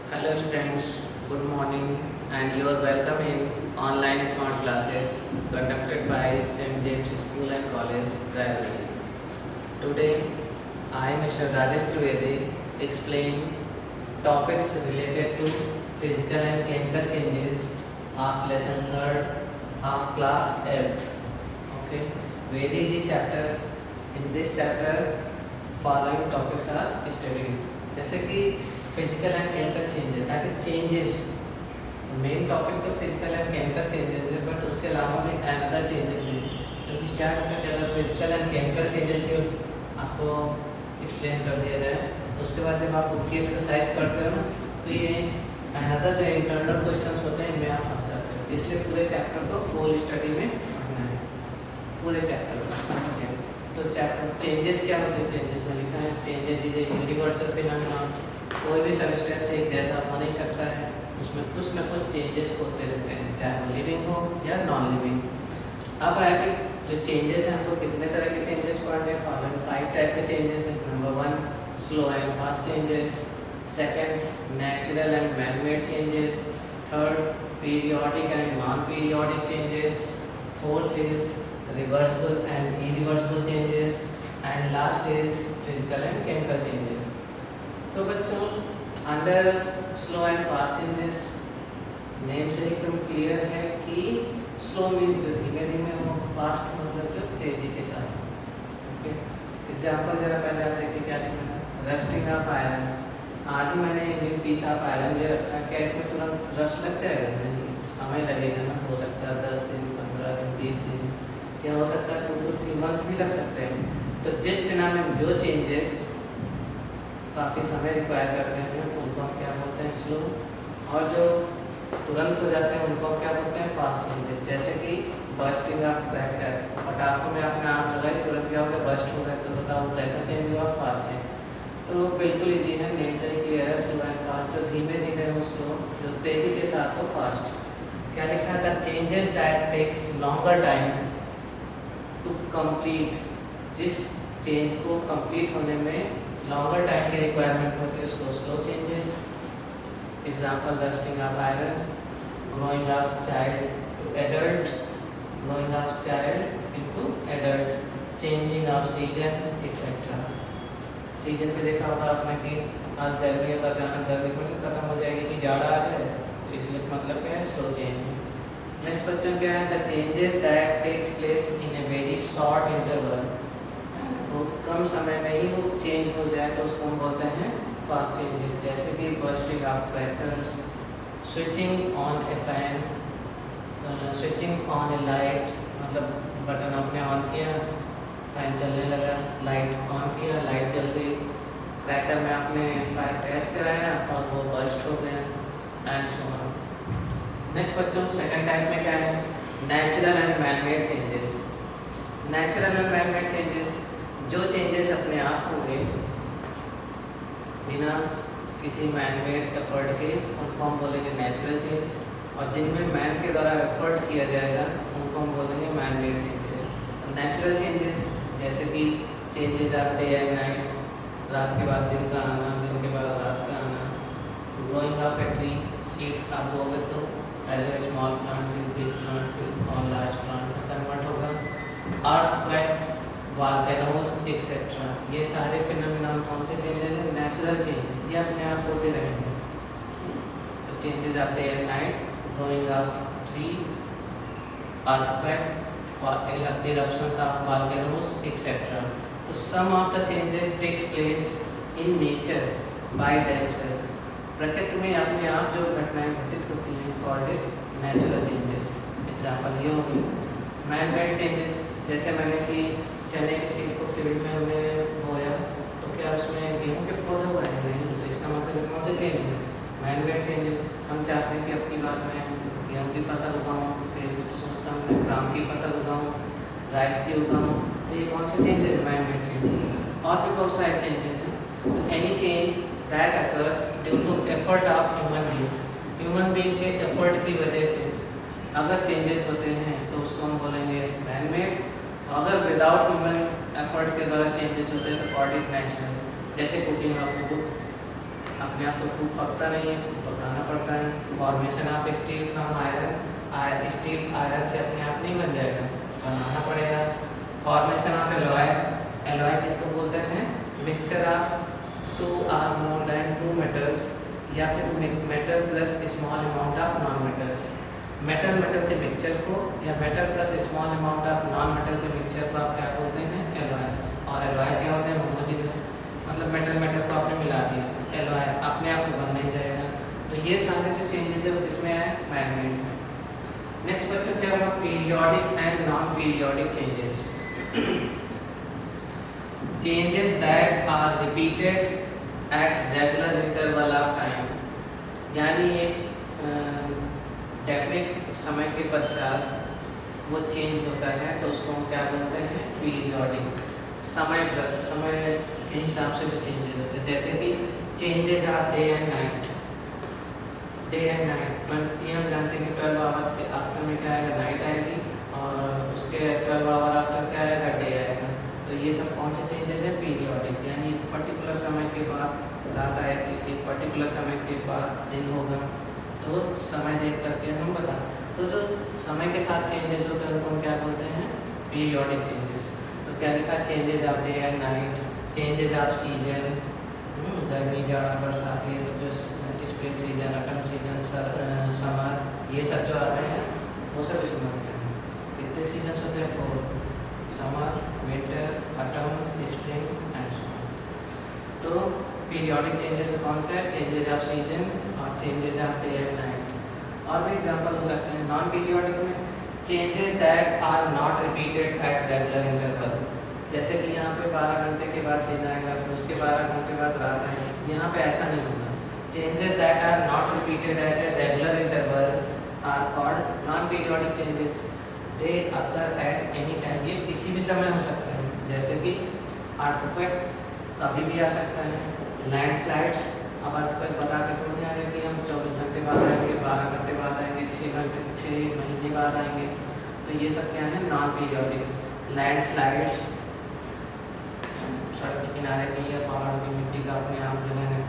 Hello students, good morning and you are welcome in online smart classes conducted by St. James School and College, Raebareli. Today I, Mr. Rajesh Trivedi, explain topics related to physical and chemical changes of lesson 3rd of class 8th. Okay, Vedic chapter. In this chapter, following topics are studied. जैसे कि physical and chemical changes that is changes main topic तो physical and chemical changes है but उसके अलावा भी another changes भी क्योंकि क्या होता है कि अगर फिजिकल एंड केमिकल चेंजेस के आपको एक्सप्लेन कर दिया जाए उसके बाद जब आप उनकी एक्सरसाइज करते हो ना तो ये अनदर जो इंटरनल क्वेश्चंस होते हैं इनमें आप फंस जाते हो इसलिए पूरे चैप्टर को फुल स्टडी में पढ़ना है पूरे चैप्टर को। तो चैप्टर चेंजेस क्या होते हैं चेंजेस में लिखा है changes is a universal phenomenon कोई भी सबस्टेंस एक जैसा हो नहीं सकता है उसमें कुछ ना कुछ चेंजेस होते रहते हैं चाहे वो लिविंग हो या नॉन लिविंग। अब आया कि जो चेंजेस हैं हमको कितने तरह के चेंजेस पढ़ने हैं फॉलोइंग 5 टाइप के चेंजेस हैं। Number 1 slow and fast changes, second natural and man made changes, third periodic and non periodic changes, fourth is reversible and irreversible changes and last is physical and chemical changes। तो बच्चों under slow and fast changes name से एकदम clear है कि slow means जो धीमे धीमे हो, फास्ट मतलब जो तेजी के साथ। ओके एग्जांपल जरा पहले आप देखिए क्या लिखा है रस्टिंग ऑफ आयरन। आज ही मैंने न्यू पीस ऑफ आयरन ले रखा है क्या इसमें तुरंत रस्ट लग जाएगा? नहीं, समय लगेगा ना, हो सकता है 10 दिन 15 दिन 20 दिन या हो सकता है 2-3 मंथ भी लग सकते हैं। तो जिस फिनोमेनन जो चेंजेस काफ़ी समय रिक्वायर करते हैं उनको हम क्या बोलते हैं स्लो, और जो तुरंत हो जाते हैं उनको हम क्या बोलते हैं फास्ट चेंजेस। जैसे कि बर्स्टिंग ऑफ क्रैकर, पटाखों में आपने आग लगाई तुरंत क्या होगा बर्स्ट हो गया, तो बताओ कैसा चेंज हुआ? Fast change. तो बिल्कुल इजी है, नेम से क्लियर है स्लो एंड फास्ट। जो धीमे धीमे हो स्लो, जो तेजी के साथ हो फास्ट। क्या लिखा था changes that takes longer time to complete, जिस चेंज को कंप्लीट होने में लॉन्गर टाइम की रिक्वायरमेंट होती है उसको slow changes. Example rusting of iron, growing of child to adult, growing of child into adult, changing of season etcetera. Season पे देखा होगा आपने कि आज गर्मी है तो अचानक गर्मी थोड़ी खत्म हो जाएगी कि जाड़ा आ जाए, तो इसलिए मतलब क्या है स्लो चेंज। नेक्स्ट क्वेश्चन क्या है the changes that takes place in a very short interval, बहुत कम समय में ही वो चेंज हो जाए तो उसको हम बोलते हैं फास्ट चेंजेस। जैसे कि bursting of crackers, switching on A fan, switching on A light, मतलब बटन आपने ऑन किया फैन चलने लगा, लाइट ऑन किया लाइट जल गई, क्रैकर में आपने फायर क्रैश कराया और वो बर्स्ट हो गया एंड सो ऑन। नेक्स्ट बच्चों सेकंड टाइप में क्या है natural and manmade changes. Natural and manmade changes जो चेंजेस अपने आप होंगे बिना किसी मैनमेड एफर्ट के उनको हम बोलेंगे नेचुरल चेंज, और जिनमें मैन के द्वारा एफर्ट किया जाएगा उनको हम बोलेंगे मैनमेड चेंजेस। नेचुरल चेंजेस जैसे कि changes of day and night, रात के बाद दिन का आना दिन के बाद रात का आना, growing of a tree, seed आप बोगे तो पहले स्मॉल प्लांट फिर बिग प्लांट फिर और लार्ज प्लांट में कन्वर्ट होगा, अर्थक्वेक, वॉल्केनोज एक्सेट्रा। ये सारे फिनोमेनन कौन से चेंजेस हैं? नेचुरल चेंज, ये अपने आप होते रहेंगे। तो changes of day and night, growing of tree, earthquake, eruptions of volcanoes etc. तो some of the changes takes place in nature by themselves, प्रकृति में अपने आप जो घटनाएं घटित होती हैं called it natural changes. Example ये होगी मैन मेड चेंजेस, जैसे मैंने कि चने की सीड को फील्ड में हमने बोया तो क्या उसमें गेहूं के पौधे उगाए नहीं, तो इसका मतलब कौन से चेंज है? Man made changes. हम चाहते हैं कि अपनी बात में गेहूँ की फसल उगाऊँ, फिर सोचता हूँ मैं काम की फसल उगाऊँ, राइस की उगाऊँ, तो ये कौन से चेंजेस है? Man made changes. और भी बहुत सारे चेंजेस हैं। तो any change that occurs due to effort of human beings, human being के एफर्ट की वजह से अगर चेंजेस होते हैं तो उसको हम बोलेंगे मैन मेड, अगर विदाउट ह्यूमन एफर्ट के द्वारा चेंजेस होते हैं तो कॉल्ड इट नेचुरल। जैसे कुकिंग ऑफ फूड, अपने आप तो फूड पकता नहीं है, फूड पकाना पड़ता है। Formation of steel from iron, steel iron से अपने आप नहीं बन जाएगा, बनाना पड़ेगा। फॉर्मेशन ऑफ एलॉय, एलॉय किसको बोलते हैं? Mixture of two or more than two metals, या फिर metal plus small amount of non metals. Metal metal के मिक्सचर को या metal plus small amount of non metal के मिक्सचर को आप क्या बोलते हैं? एलॉय। और एलॉय क्या होते हैं? होमोजेनियस, मतलब मेटल मेटल को आपने मिला दिया, एलॉय अपने आप तो बन नहीं जाएगा। तो ये सारे जो चेंजेस है वो किसमें आए? मैग्नेट में। नेक्स्ट बच्चों क्या होगा? Periodic and non periodic changes. Changes that are repeated at regular interval of time, यानी एक डेफिनेट समय के पश्चात वो चेंज होता है तो उसको हम क्या बोलते हैं? पीरियोडिक। समय के हिसाब से जो चेंजेस होते हैं, जैसे कि changes are day and night. Day and night ये हम जानते हैं कि 12 आवर के आफ्टर में क्या आएगा? नाइट आएगी, और उसके 12 आवर आफ्टर क्या आएगा? डे आएगा। तो ये सब कौन से चेंजेस हैं? पीरियोडिक, यानी एक पर्टिकुलर समय के बाद रात आएगी, एक पर्टिकुलर समय के बाद दिन होगा, तो समय देख करके हम बता। तो जो समय के साथ चेंजेस होते हैं उनको हम क्या बोलते हैं? Periodic changes. तो क्या लिखा? Changes of day and night, changes of season, गर्मी जाड़ा बरसात, ये सब जो spring season, autumn season, summer, ये सब जो आते हैं वो सब इसमें होते हैं। कितने सीजन होते हैं? 4, summer, winter, autumn, spring and summer. तो पीरियोडिक चेंजेस में कौन सा है? चेंजेस ऑफ सीजन और changes of day and night. और भी एग्जांपल हो सकते हैं। नॉन पीरियोडिक में changes that are not repeated at regular interval, जैसे कि यहाँ पे 12 घंटे के बाद दिन आएगा, फिर उसके 12 घंटे बाद रात आएगी। यहाँ पे ऐसा नहीं होगा। Changes that are not repeated at a regular interval are called non periodic changes. They occur at any time, ये किसी भी समय हो सकता है। जैसे कि अर्थक्वेक कभी भी आ सकता है, लैंडस्लाइड्स, अब अर्थक्वेक बता के थोड़ी आएगा कि हम 24 घंटे बाद आएंगे, 12 घंटे बाद आएंगे, 6 महीने बाद आएंगे। तो ये सब क्या है? Non periodic. लैंडस्लाइड्स, सड़क के किनारे की या पहाड़ की मिट्टी का अपने आप जो है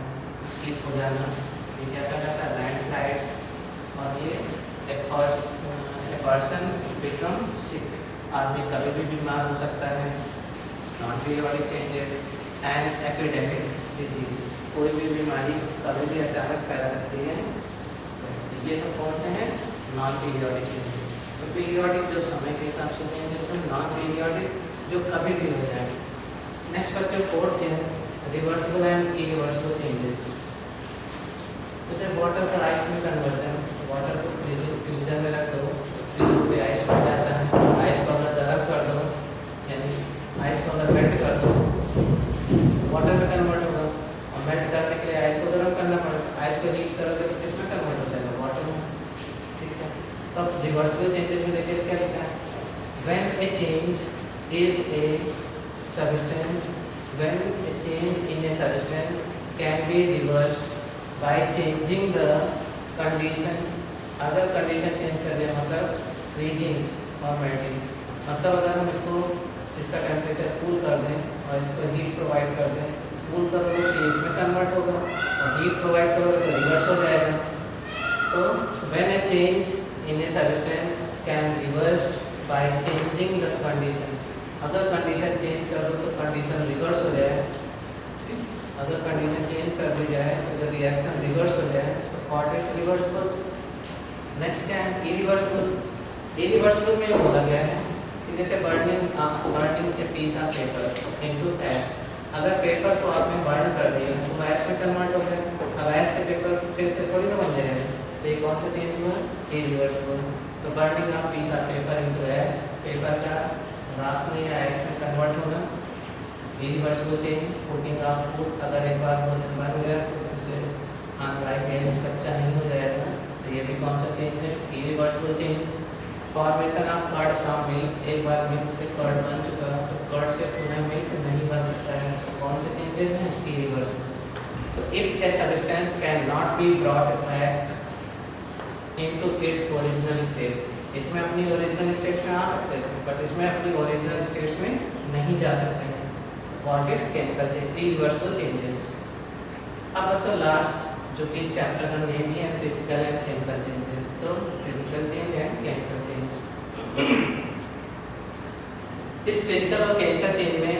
स्लिप हो जाना, ये क्या कहलाता है? लैंडस्लाइड्स। और ये ए पर्सन बिकम सिक, आदमी कभी भी बीमार हो सकता है, non periodic changes. And epidemic disease, कोई भी बीमारी कभी भी अचानक फैल सकती है। ये सब कौन से हैं? Non periodic changes. तो पीरियोडिक जो समय के हिसाब से चेंजेस हैं, नॉन पीरियोडिक जो कभी भी हो जाए। नेक्स्ट बच्चों फोर्थ है रिवर्सिबल एंड इरिवर्सिबल चेंजेस। जैसे वाटर का आइस में कन्वर्जन, वाटर को फ्रीजर में रख दो, फ्रीजर पे आइस बन जाता है। आइस को अगर गर्म कर दो, यानी आइस को अगर मेल्ट कर दो, वाटर में कन्वर्ट होगा। और मेल्ट करने के लिए आइस को गर्म करना पड़ेगा। आइस को हीट करोगे तो किसमें कन्वर्ट हो जाएगा? वाटर में। ठीक है। तब रिवर्सिबल चेंजेस में देखिए क्या लिखा है? When A change is a substance, when a change in a substance can be reversed by changing the condition। अगर कंडीशन चेंज कर दिया मतलब फ्रीजिंग और मेल्टिंग, मतलब अगर हम इसका टेम्परेचर कूल कर दें और इसको हीट प्रोवाइड कर दें, कूल करोगे तो इसमें कन्वर्ट होगा और हीट प्रोवाइड करोगे तो रिवर्स हो जाएगा। तो when a change in a substance can reverse by changing the condition, अगर कंडीशन चेंज कर दो तो कंडीशन रिवर्स हो जाए। अगर कंडीशन चेंज कर दी जाए तो अगर रिएक्शन रिवर्स हो जाए तो कॉल्ड इट रिवर्सिबल। नेक्स्ट क्या है? इरिवर्सिबल। इरिवर्सिबल में बोला गया है कि जैसे burning a piece of paper into ash, अगर पेपर को आपने बर्न कर दिया तो एश में कन्वर्ट हो गया। अब एश से पेपर फिर से थोड़ी ना बन जाएगा, तो ये कौन सा चेंज हुआ? इरिवर्सिबल। तो burning of piece of paper into ash, paper का राख में या आइस में कन्वर्ट होना, irreversible change. Cooking of food, अगर एक बार भोजन बन गया तो फिर से अनलाइक कच्चा नहीं हो जाएगा, तो ये भी कौन सा चेंज है? Irreversible change. Formation of curd from milk, एक बार मिल्क से कर्ड बन चुका तो कर्ड से पुनः मिल्क नहीं बन सकता है, तो कौन से चेंजेस हैं? इरिवर्सिबल। तो if a substance can not be brought back into its original state, इसमें अपनी ओरिजिनल स्टेट में आ सकते थे बट इसमें अपनी ओरिजिनल स्टेट्स में नहीं जा सकते हैं, called it chemical change, irreversible changes. अब बच्चों लास्ट जो कि इस चैप्टर का नेम ही है फिजिकल एंड केमिकल चेंजेस, तो physical change and chemical change. इस फिजिकल और केमिकल चेंज में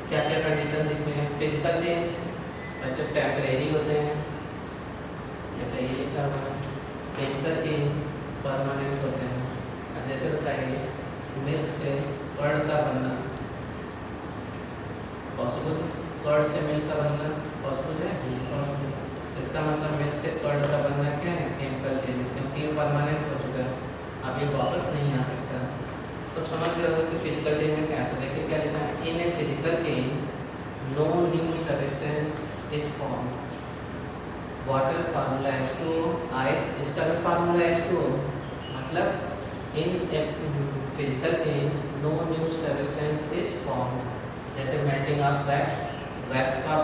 क्या क्या कंडीशन दिखते हैं। फिजिकल चेंज बच्चों टेम्परेरी होते हैं, जैसे ये लिखा हुआ है। केमिकल चेंज परमानेंट होते हैं। अब जैसे बताइए मिल्क से कर्ड का बनना पॉसिबल, कर्ड से मिल्क का बनना पॉसिबल है, पॉसिबल। तो इसका मतलब मिल्क से कर्ड का बनना क्या है, केमिकल चेंज, क्योंकि ये परमानेंट हो चुका है, अब ये वापस नहीं आ सकता। तो समझ गए होगा कि फिजिकल चेंज में क्या आता है। देखिए क्या लिखा है, in a physical change no new substance is form. Water formula H2O, ice इसका भी फार्मूला H2O, मतलब in a physical change no new substance is form. जैसे मेल्टिंग ऑफ वैक्स, वैक्स का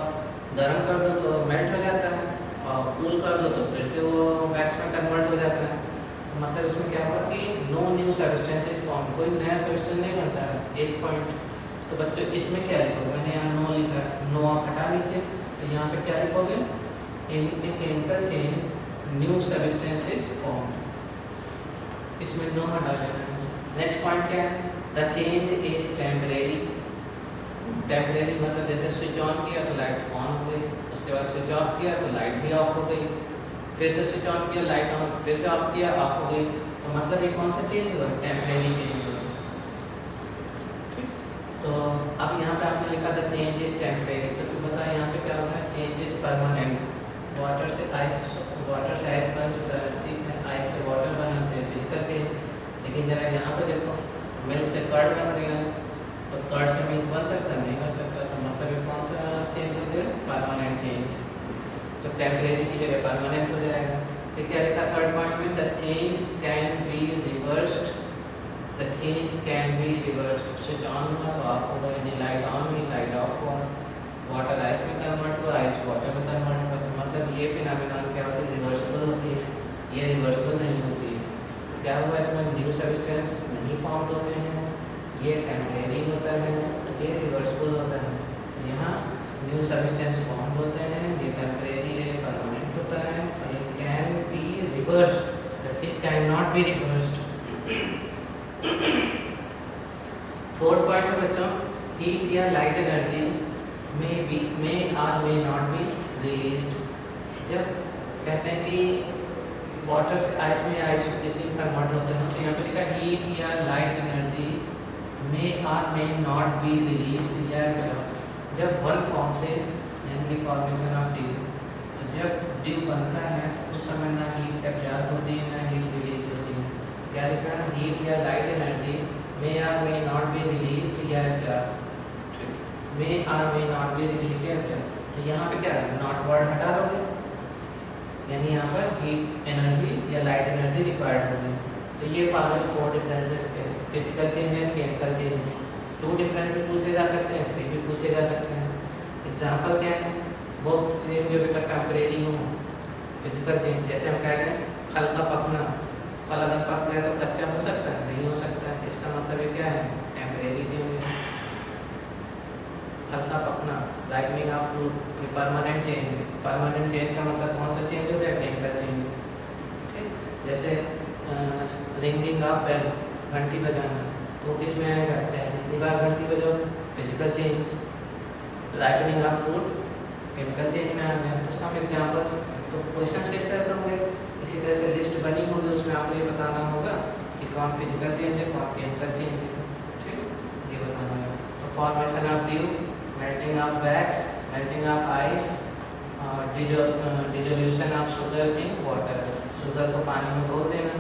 गर्म कर दो तो मेल्ट हो जाता है और कूल कर दो तो फिर से वो वैक्स में कन्वर्ट हो जाता है। तो मतलब इसमें क्या हुआ कि no new substance is form, कोई नया सब्सटेंस नहीं बनता है। एक पॉइंट। तो बच्चों इसमें क्या लिखोगे, मैंने यहाँ नो लिखा, नो आप हटा लीजिए, तो यहाँ पे क्या लिखोगे, इन chemical change new substance is form, इसमें नो हटा लेना है। नेक्स्ट पॉइंट क्या है, the change is temporary. Temporary मतलब जैसे स्विच ऑन किया तो लाइट ऑन हो गई, उसके बाद स्विच ऑफ किया तो लाइट भी ऑफ हो गई, फिर से स्विच ऑन किया लाइट ऑन, फिर से ऑफ किया ऑफ हो गई। तो मतलब ये कौन सा चेंज हुआ, टेम्परेरी चेंज हुआ। ठीक, तो अब यहाँ पे आपने लिखा था चेंज इज टेम्परेरी, तो फिर बताया यहाँ पे क्या होगा, चेंज इज परमानेंट। वाटर से आइस बन चुका है, ठीक है, आइस से वाटर बनाते हैं, फिजिकल चेंज। लेकिन जरा यहाँ पे देखो, मिल्क से कर्ड बन गया, तो कर्ड से मिल्क बन सकता है, नहीं बन सकता। तो मतलब ये कौन सा चेंज हो गया, परमानेंट चेंज। तो टेम्परेरी की जगह परमानेंट हो जाएगा। फिर क्या लिखा थर्ड पॉइंट में, the change can be reversed. The change can be reversed, switch on हुआ तो ऑफ होगा, यानी लाइट ऑन हुई लाइट ऑफ हुआ, वाटर आइस में कन्वर्ट हुआ आइस वाटर में कन्वर्ट हुआ। तो मतलब ये फिनोमेनन क्या होती है, रिवर्सिबल होती है, ये रिवर्सिबल नहीं होती है। तो क्या हुआ, इसमें न्यू सब्सटेंस नहीं फॉर्म होते हैं, ये टेम्परेरी होता है, ये रिवर्सिबल होता है। यहाँ न्यू सब्सटेंस फॉर्म होते हैं, ये टेम्परेरी है, परमानेंट होता है, और ये can be reversed, but it can not be reversed. Fourth point है बच्चों, हीट या लाइट एनर्जी मे और मे नॉट बी रिलीज्ड। जब कहते हैं कि वाटर से आइस में आइस किसी कन्वर्ट होते हैं, तो यहाँ पे लिखा हीट या लाइट एनर्जी मे और मे नॉट बी रिलीज्ड, या जब वन फॉर्म से, यानी कि फॉर्मेशन ऑफ ड्यू, तो जब ड्यू बनता है उस समय ना हीट एब्जॉर्ब होती है ना हीट रिलीज होती है। क्या लिखा है, हीट या लाइट एनर्जी मे और मे नॉट बी रिलीज्ड या एब्जॉर्ब, मे और मे नॉट बी रिलीज्ड या एब्जॉर्ब। तो यहाँ पे क्या है, नॉट वर्ड हटा दोगे, यानी यहाँ पर हीट एनर्जी या लाइट एनर्जी रिक्वायर्ड होगी। तो ये फॉलोइंग फोर डिफरेंसेस थे, फिजिकल चेंज है, केमिकल चेंज है। टू डिफरेंस भी पूछे जा सकते हैं, थ्री भी पूछे जा सकते हैं। एग्जाम्पल क्या है, वो चेंज जो बेटा टेम्परेरी हो, फिजिकल चेंज, जैसे हम कह रहे हैं फल का पकना, फल अगर पक गया तो कच्चा हो सकता है, नहीं हो सकता है, इसका मतलब ये क्या है, टेम्परेरी चेंज है। फल का पकना, राइपनिंग ऑफ फ्रूट, ये परमानेंट चेंज है। परमानेंट चेंज का मतलब कौन सा चेंज हो गया, केमिकल चेंज। ठीक, जैसे रिंगिंग ऑफ बेल, घंटी बजाना, तो किस में आएगा, चाहे जितनी बार घंटी बजाओ, physical change. Ripening of fruit, chemical change में आ गया। तो सम एग्जांपल्स, तो क्वेश्चंस किस तरह से होंगे, इसी तरह से लिस्ट बनी होगी, उसमें आपको ये बताना होगा कि कौन फिजिकल चेंज है कौन केमिकल चेंज है। ठीक, ये बताना है। तो formation of due, melting of wax, melting of ice, dissolution of sugar in water, sugar को पानी में घोल देना।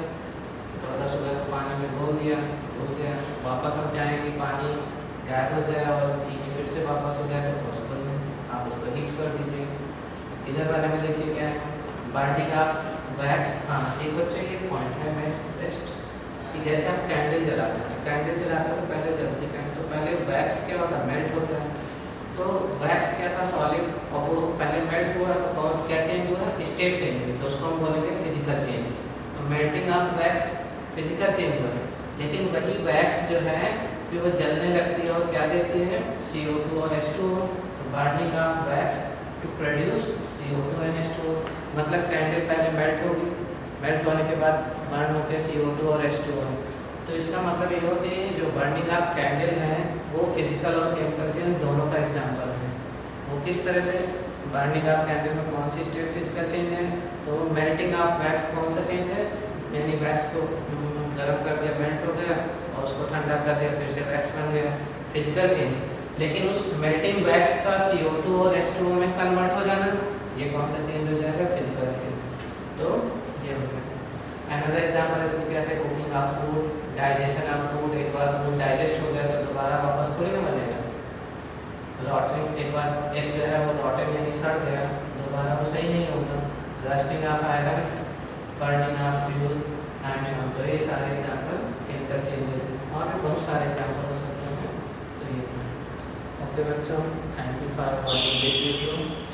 तो अगर शुगर को पानी में घोल दिया, वापस हम चाहें कि पानी गायब हो जाए और चीनी फिर से वापस हो जाए, तो पॉसिबल नहीं, आप उसको हीट कर दीजिए। इधर वाले में देखिए क्या है, बर्निंग ऑफ वैक्स। हाँ, एक बच्चे ये पॉइंट है बेस्ट, कि जैसे आप कैंडल जलाते हैं, कैंडल जलाते हैं तो पहले जलती कैंडल, तो पहले वैक्स क्या होता है, मेल्ट होता है। तो वैक्स क्या था, सॉलिड, और वो पहले मेल्ट हुआ तो कौन क्या चेंज हुआ, स्टेट चेंज हुई, तो उसको हम बोलेंगे फिजिकल चेंज। तो melting of wax physical change हुआ है, लेकिन वही वैक्स जो है फिर वो जलने लगती है और क्या देती है, CO2 और H2O। तो burning of wax to produce CO2 मतलब कैंडल पहले मेल्ट होगी, मेल्ट होने के बाद बर्न होकर CO2 और H2O। तो इसका मतलब ये हो कि जो बर्निंग ऑफ कैंडल है वो फिजिकल और केमिकल चेंज दोनों का एग्जाम्पल है। वो किस तरह से, बर्निंग ऑफ कैंडल में कौन सी स्टेट फिजिकल चेंज है, तो मेल्टिंग ऑफ वैक्स कौन सा चेंज है, यानी वैक्स को गर्म कर दिया, मेल्ट हो गया और उसको ठंडा कर दिया, फिर से वैक्स बन गया, फिजिकल चेंज। लेकिन उस मेल्टिंग वैक्स का CO2 और H2O में कन्वर्ट हो जाना, ये कौन सा चेंज हो जाएगा, फिजिकल चेंज। तो ये हो गया। अनदर एग्जांपल इसमें क्या है, cooking of food, digestion of food. एक बार फूड डाइजेस्ट हो गया तो दोबारा वापस थोड़ी ना बनेगा। रॉटिंग, एक बार एक जो है वो रॉटिंग यानी सड़ गया, दोबारा वो सही नहीं होगा। Rusting of iron, burning of fuel and शॉन। तो ये सारे एग्जांपल केमिकल चेंजेस, और भी बहुत सारे एग्जांपल हो सकते हैं। तो ये ओके बच्चों, thank you for watching this video.